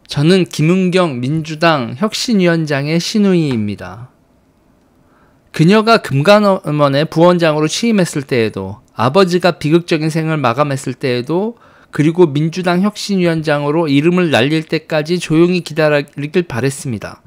저는 김은경 민주당 혁신위원장의 시누이입니다. 그녀가 금감원의 부원장으로 취임했을 때에도, 아버지가 비극적인 생을 마감했을 때에도, 그리고 민주당 혁신위원장으로 이름을 날릴 때까지 조용히 지나가길 바랬습니다.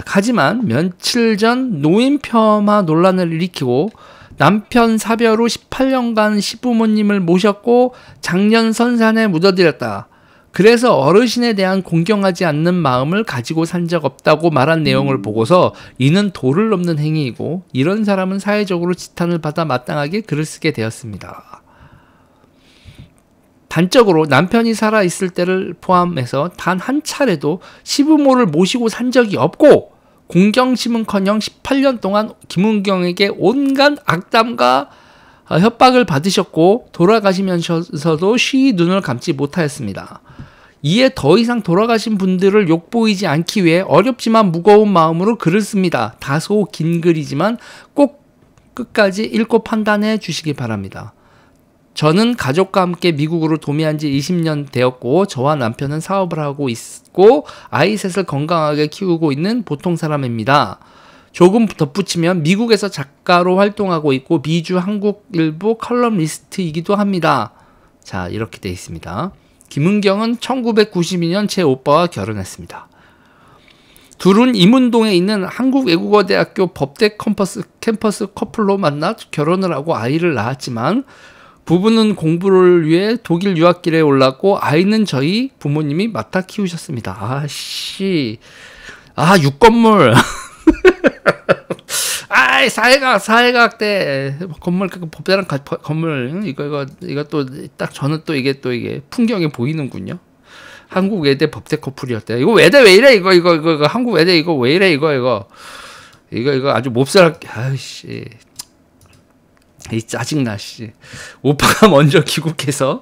하지만 며칠 전 노인 폄하 논란을 일으키고 남편 사별 후 18년간 시부모님을 모셨고 작년 선산에 묻어드렸다. 그래서 어르신에 대한 공경하지 않는 마음을 가지고 산 적 없다고 말한 내용을 보고서 이는 도를 넘는 행위이고 이런 사람은 사회적으로 지탄을 받아 마땅하게 글을 쓰게 되었습니다. 단적으로 남편이 살아있을 때를 포함해서 단 한 차례도 시부모를 모시고 산 적이 없고 공경심은커녕 18년 동안 김은경에게 온갖 악담과 협박을 받으셨고 돌아가시면서도 쉬이 눈을 감지 못하였습니다. 이에 더 이상 돌아가신 분들을 욕보이지 않기 위해 어렵지만 무거운 마음으로 글을 씁니다. 다소 긴 글이지만 꼭 끝까지 읽고 판단해 주시기 바랍니다. 저는 가족과 함께 미국으로 도미한 지 20년 되었고 저와 남편은 사업을 하고 있고 아이 셋을 건강하게 키우고 있는 보통 사람입니다. 조금 덧붙이면 미국에서 작가로 활동하고 있고 미주 한국일보 컬럼리스트이기도 합니다. 자, 이렇게 되어 있습니다. 김은경은 1992년 제 오빠와 결혼했습니다. 둘은 이문동에 있는 한국외국어대학교 법대 캠퍼스 커플로 만나 결혼을 하고 아이를 낳았지만 부부는 공부를 위해 독일 유학길에 올랐고 아이는 저희 부모님이 맡아 키우셨습니다. 육건물. 사회과학대 건물 법대랑 건물 이거 또 딱 저는 또 이게 풍경이 보이는군요. 한국 외대 법대 커플이었대. 이거 외대 왜 이래 이거 한국 외대 이거 왜 이래 이거 아주 몹쓸하게 이 짜증나 씨. 오빠가 먼저 귀국해서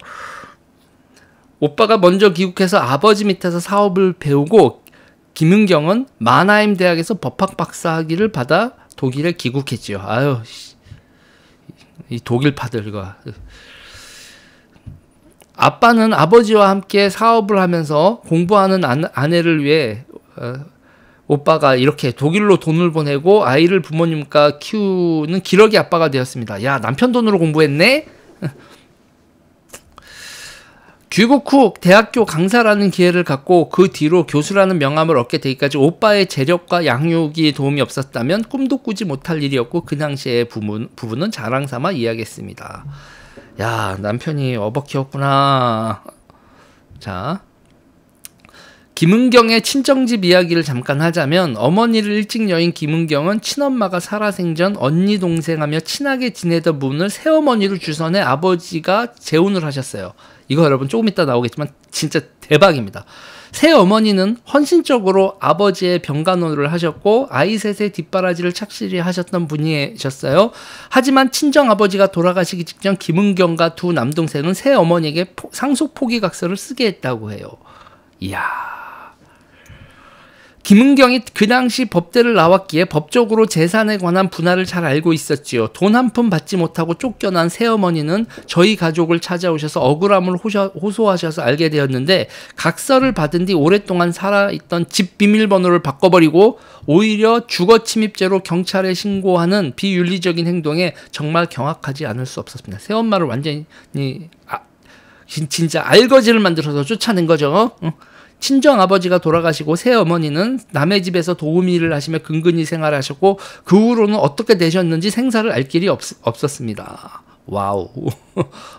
아버지 밑에서 사업을 배우고 김은경은 마나임 대학에서 법학 박사학위를 받아 독일에 귀국했지요. 이 독일파들 이거. 아빠는 아버지와 함께 사업을 하면서 공부하는 아내를 위해 오빠가 이렇게 독일로 돈을 보내고 아이를 부모님과 키우는 기러기 아빠가 되었습니다. 야, 남편 돈으로 공부했네? 귀국 후 대학교 강사라는 기회를 갖고 그 뒤로 교수라는 명함을 얻게 되기까지 오빠의 재력과 양육이 도움이 없었다면 꿈도 꾸지 못할 일이었고 그 당시에 부부는 자랑삼아 이야기했습니다. 야, 남편이 어버키였구나. 자, 김은경의 친정집 이야기를 잠깐 하자면 어머니를 일찍 여인 김은경은 친엄마가 살아생전 언니 동생하며 친하게 지내던 분을 새어머니로 주선해 아버지가 재혼을 하셨어요. 이거 여러분 조금 이따 나오겠지만 진짜 대박입니다. 새어머니는 헌신적으로 아버지의 병간호를 하셨고 아이 셋의 뒷바라지를 착실히 하셨던 분이셨어요. 하지만 친정아버지가 돌아가시기 직전 김은경과 두 남동생은 새어머니에게 상속 포기각서를 쓰게 했다고 해요. 이야. 김은경이 그 당시 법대를 나왔기에 법적으로 재산에 관한 분할을 잘 알고 있었지요. 돈 한 푼 받지 못하고 쫓겨난 새어머니는 저희 가족을 찾아오셔서 억울함을 호소하셔서 알게 되었는데 각서를 받은 뒤 오랫동안 살아있던 집 비밀번호를 바꿔버리고 오히려 주거침입죄로 경찰에 신고하는 비윤리적인 행동에 정말 경악하지 않을 수 없었습니다. 새엄마를 완전히 진짜 알거지를 만들어서 쫓아낸 거죠. 친정아버지가 돌아가시고 새어머니는 남의 집에서 도우미를 하시며 근근히 생활하셨고 그 후로는 어떻게 되셨는지 생사를 알 길이 없었습니다. 와우.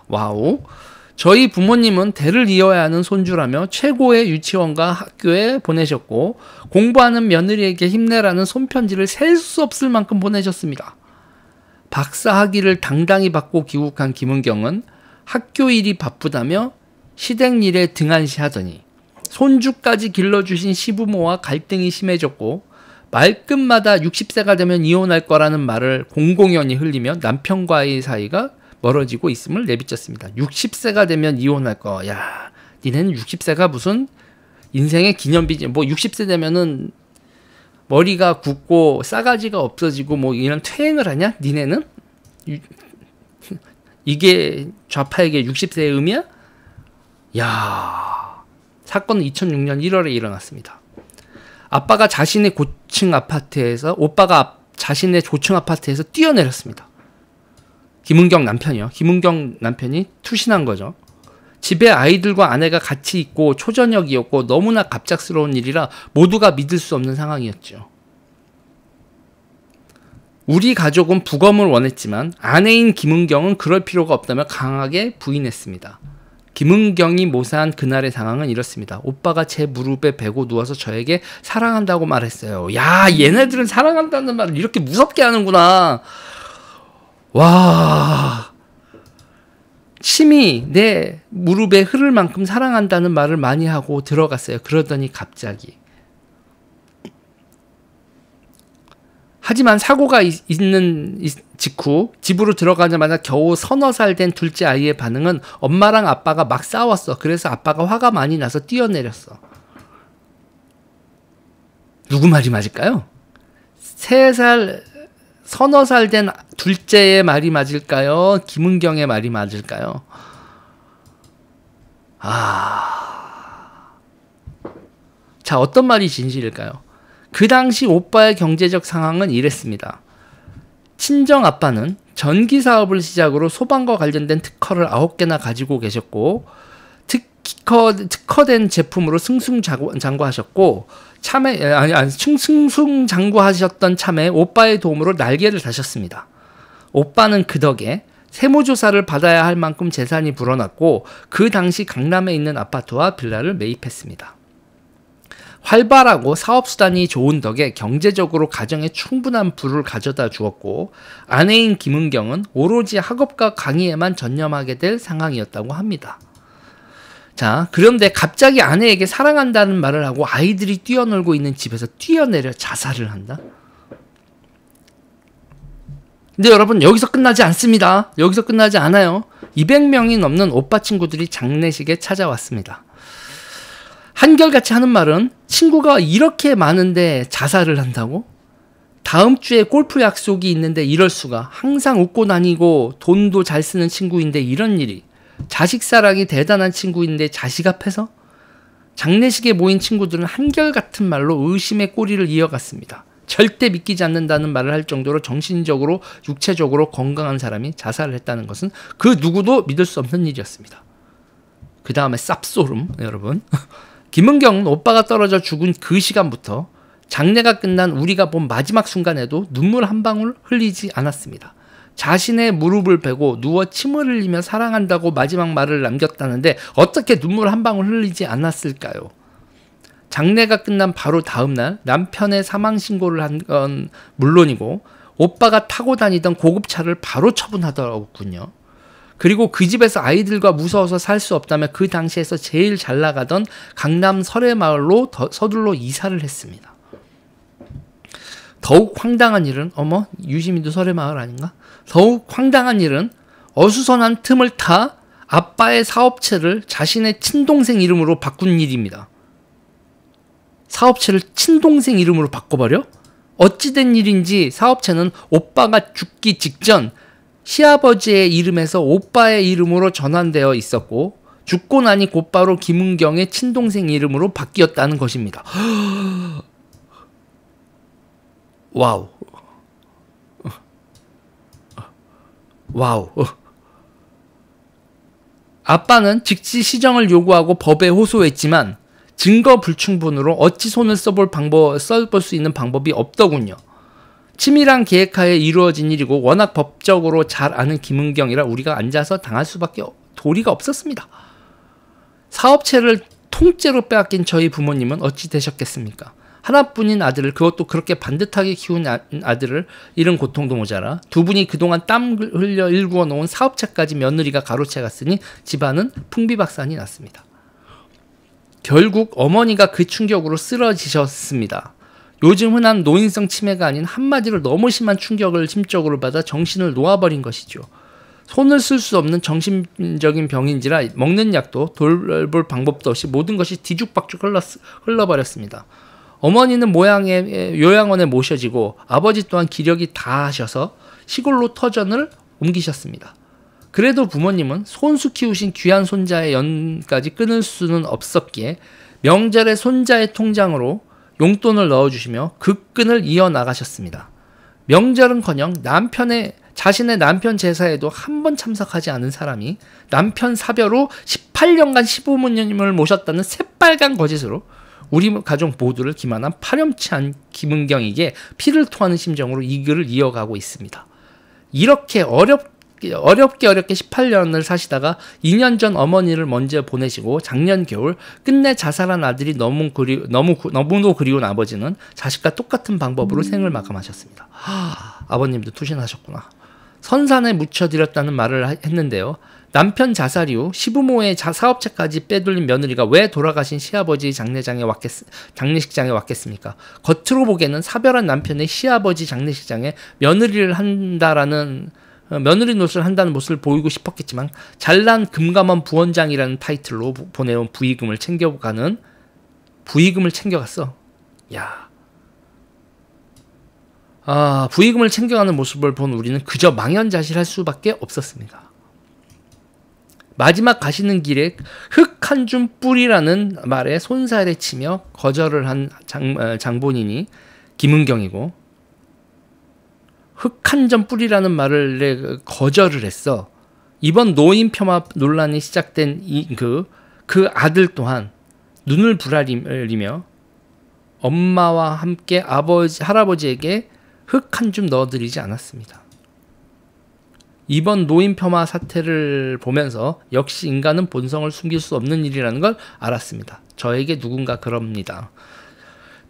와우. 저희 부모님은 대를 이어야 하는 손주라며 최고의 유치원과 학교에 보내셨고 공부하는 며느리에게 힘내라는 손편지를 셀 수 없을 만큼 보내셨습니다. 박사 학위를 당당히 받고 귀국한 김은경은 학교 일이 바쁘다며 시댁 일에 등한시하더니 손주까지 길러주신 시부모와 갈등이 심해졌고 말끝마다 60세가 되면 이혼할 거라는 말을 공공연히 흘리며 남편과의 사이가 멀어지고 있음을 내비쳤습니다. 60세가 되면 이혼할 거. 야, 니네는 60세가 무슨 인생의 기념비지. 뭐 60세 되면은 머리가 굳고 싸가지가 없어지고 뭐 이런 퇴행을 하냐? 니네는? 이게 좌파에게 60세의 의미야? 야, 사건은 2006년 1월에 일어났습니다. 오빠가 자신의 고층 아파트에서 뛰어내렸습니다. 김은경 남편이요. 김은경 남편이 투신한 거죠. 집에 아이들과 아내가 같이 있고 초저녁이었고 너무나 갑작스러운 일이라 모두가 믿을 수 없는 상황이었죠. 우리 가족은 부검을 원했지만 아내인 김은경은 그럴 필요가 없다며 강하게 부인했습니다. 김은경이 모사한 그날의 상황은 이렇습니다. 오빠가 제 무릎에 베고 누워서 저에게 사랑한다고 말했어요. 야, 얘네들은 사랑한다는 말을 이렇게 무섭게 하는구나. 와, 침이 내 무릎에 흐를 만큼 사랑한다는 말을 많이 하고 들어갔어요. 그러더니 갑자기. 하지만 사고가 있는 직후 집으로 들어가자마자 겨우 서너 살 된 둘째 아이의 반응은 엄마랑 아빠가 막 싸웠어. 그래서 아빠가 화가 많이 나서 뛰어내렸어. 누구 말이 맞을까요? 서너 살 된 둘째의 말이 맞을까요? 김은경의 말이 맞을까요? 자, 어떤 말이 진실일까요? 그 당시 오빠의 경제적 상황은 이랬습니다. 친정 아빠는 전기 사업을 시작으로 소방과 관련된 특허를 9개나 가지고 계셨고 특허된 제품으로 승승장구하셨고 승승장구하셨던 참에 오빠의 도움으로 날개를 다셨습니다. 오빠는 그 덕에 세무조사를 받아야 할 만큼 재산이 불어났고 그 당시 강남에 있는 아파트와 빌라를 매입했습니다. 활발하고 사업수단이 좋은 덕에 경제적으로 가정에 충분한 부를 가져다 주었고 아내인 김은경은 오로지 학업과 강의에만 전념하게 될 상황이었다고 합니다. 자, 그런데 갑자기 아내에게 사랑한다는 말을 하고 아이들이 뛰어놀고 있는 집에서 뛰어내려 자살을 한다? 근데 여러분, 여기서 끝나지 않습니다. 여기서 끝나지 않아요. 200명이 넘는 오빠 친구들이 장례식에 찾아왔습니다. 한결같이 하는 말은 친구가 이렇게 많은데 자살을 한다고? 다음 주에 골프 약속이 있는데 이럴 수가. 항상 웃고 다니고 돈도 잘 쓰는 친구인데 이런 일이. 자식 사랑이 대단한 친구인데 자식 앞에서? 장례식에 모인 친구들은 한결같은 말로 의심의 꼬리를 이어갔습니다. 절대 믿기지 않는다는 말을 할 정도로 정신적으로 육체적으로 건강한 사람이 자살을 했다는 것은 그 누구도 믿을 수 없는 일이었습니다. 그 다음에 쌉소름, 여러분. 김은경은 오빠가 떨어져 죽은 그 시간부터 장례가 끝난 우리가 본 마지막 순간에도 눈물 한 방울 흘리지 않았습니다. 자신의 무릎을 베고 누워 침을 흘리며 사랑한다고 마지막 말을 남겼다는데 어떻게 눈물 한 방울 흘리지 않았을까요? 장례가 끝난 바로 다음 날 남편의 사망 신고를 한 건 물론이고 오빠가 타고 다니던 고급차를 바로 처분하더군요. 그리고 그 집에서 아이들과 무서워서 살 수 없다며 그 당시에서 제일 잘 나가던 강남 설해마을로 서둘러 이사를 했습니다. 더욱 황당한 일은 유시민도 설해마을 아닌가? 더욱 황당한 일은 어수선한 틈을 타 아빠의 사업체를 자신의 친동생 이름으로 바꾼 일입니다. 사업체를 친동생 이름으로 바꿔버려? 어찌된 일인지 사업체는 오빠가 죽기 직전 시아버지의 이름에서 오빠의 이름으로 전환되어 있었고 죽고 나니 곧바로 김은경의 친동생 이름으로 바뀌었다는 것입니다. 와우. 와우. 아빠는 즉시 시정을 요구하고 법에 호소했지만 증거 불충분으로 어찌 손을 써볼 수 있는 방법이 없더군요. 치밀한 계획하에 이루어진 일이고 워낙 법적으로 잘 아는 김은경이라 우리가 앉아서 당할 수밖에 도리가 없었습니다. 사업체를 통째로 빼앗긴 저희 부모님은 어찌 되셨겠습니까? 하나뿐인 아들을, 그것도 그렇게 반듯하게 키운 아들을 잃은 고통도 모자라 두 분이 그동안 땀 흘려 일구어 놓은 사업체까지 며느리가 가로채 갔으니 집안은 풍비박산이 났습니다. 결국 어머니가 그 충격으로 쓰러지셨습니다. 요즘 흔한 노인성 치매가 아닌 한마디로 너무 심한 충격을 심적으로 받아 정신을 놓아버린 것이죠. 손을 쓸 수 없는 정신적인 병인지라 먹는 약도 돌볼 방법도 없이 모든 것이 뒤죽박죽 흘러버렸습니다. 어머니는 요양원에 모셔지고 아버지 또한 기력이 다하셔서 시골로 터전을 옮기셨습니다. 그래도 부모님은 손수 키우신 귀한 손자의 연까지 끊을 수는 없었기에 명절에 손자의 통장으로 용돈을 넣어주시며 그 끈을 이어나가셨습니다. 명절은커녕 자신의 남편 제사에도 한 번 참석하지 않은 사람이 남편 사별후 18년간 시부모님을 모셨다는 새빨간 거짓으로 우리 가족 모두를 기만한 파렴치한 김은경에게 피를 토하는 심정으로 이 글을 이어가고 있습니다. 이렇게 어렵게 18년을 사시다가 2년 전 어머니를 먼저 보내시고 작년 겨울 끝내 자살한 아들이 너무도 그리운 아버지는 자식과 똑같은 방법으로 생을 마감하셨습니다. 아버님도 투신하셨구나. 선산에 묻혀드렸다는 말을 했는데요. 남편 자살 이후 시부모의 사업체까지 빼돌린 며느리가 왜 돌아가신 시아버지 장례식장에 왔겠습니까? 겉으로 보기에는 사별한 남편의 시아버지 장례식장에 며느리 노릇을 한다는 모습을 보이고 싶었겠지만 잘난 금감원 부원장이라는 타이틀로 보내온 부의금을 챙겨갔어. 부의금을 챙겨가는 모습을 본 우리는 그저 망연자실할 수밖에 없었습니다. 마지막 가시는 길에 흙 한 줌 뿌리라는 말에 손살에 치며 거절을 한 장본인이 김은경이고, 흙 한 점 뿌리라는 말을 거절을 했어. 이번 노인 폄하 논란이 시작된 그 아들 또한 눈을 부라리며 엄마와 함께 할아버지에게 흙 한 줌 넣어드리지 않았습니다. 이번 노인 폄하 사태를 보면서 역시 인간은 본성을 숨길 수 없는 일이라는 걸 알았습니다. 저에게 누군가 그럽니다.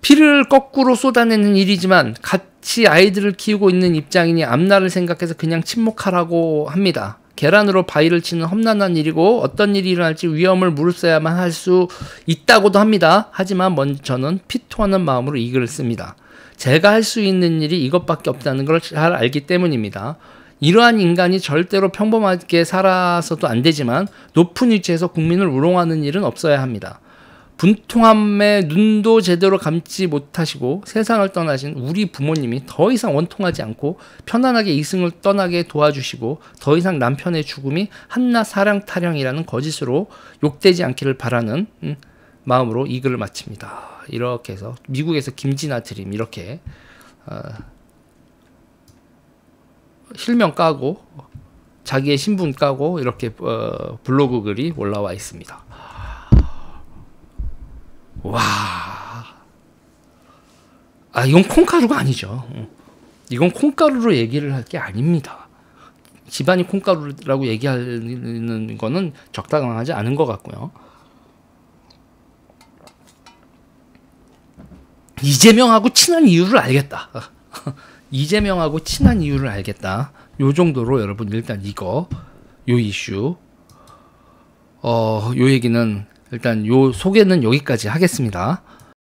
피를 거꾸로 쏟아내는 일이지만 같이 아이들을 키우고 있는 입장이니 앞날을 생각해서 그냥 침묵하라고 합니다. 계란으로 바위를 치는 험난한 일이고 어떤 일이 일어날지 위험을 무릅써야만 할 수 있다고도 합니다. 하지만 저는 피토하는 마음으로 이 글을 씁니다. 제가 할 수 있는 일이 이것밖에 없다는 걸 잘 알기 때문입니다. 이러한 인간이 절대로 평범하게 살아서도 안 되지만 높은 위치에서 국민을 우롱하는 일은 없어야 합니다. 분통함에 눈도 제대로 감지 못하시고 세상을 떠나신 우리 부모님이 더 이상 원통하지 않고 편안하게 이승을 떠나게 도와주시고 더 이상 남편의 죽음이 한낱 사랑타령이라는 거짓으로 욕되지 않기를 바라는 마음으로 이 글을 마칩니다. 이렇게 해서 미국에서 김진아 드림 이렇게 실명 까고 자기의 신분 까고 이렇게 블로그 글이 올라와 있습니다. 와, 이건 콩가루가 아니죠. 이건 콩가루로 얘기를 할 게 아닙니다. 집안이 콩가루라고 얘기하는 거는 적당하지 않은 것 같고요. 이재명하고 친한 이유를 알겠다. 이재명하고 친한 이유를 알겠다. 요 정도로 여러분 일단 요 이슈 요 얘기는 일단 요 소개는 여기까지 하겠습니다.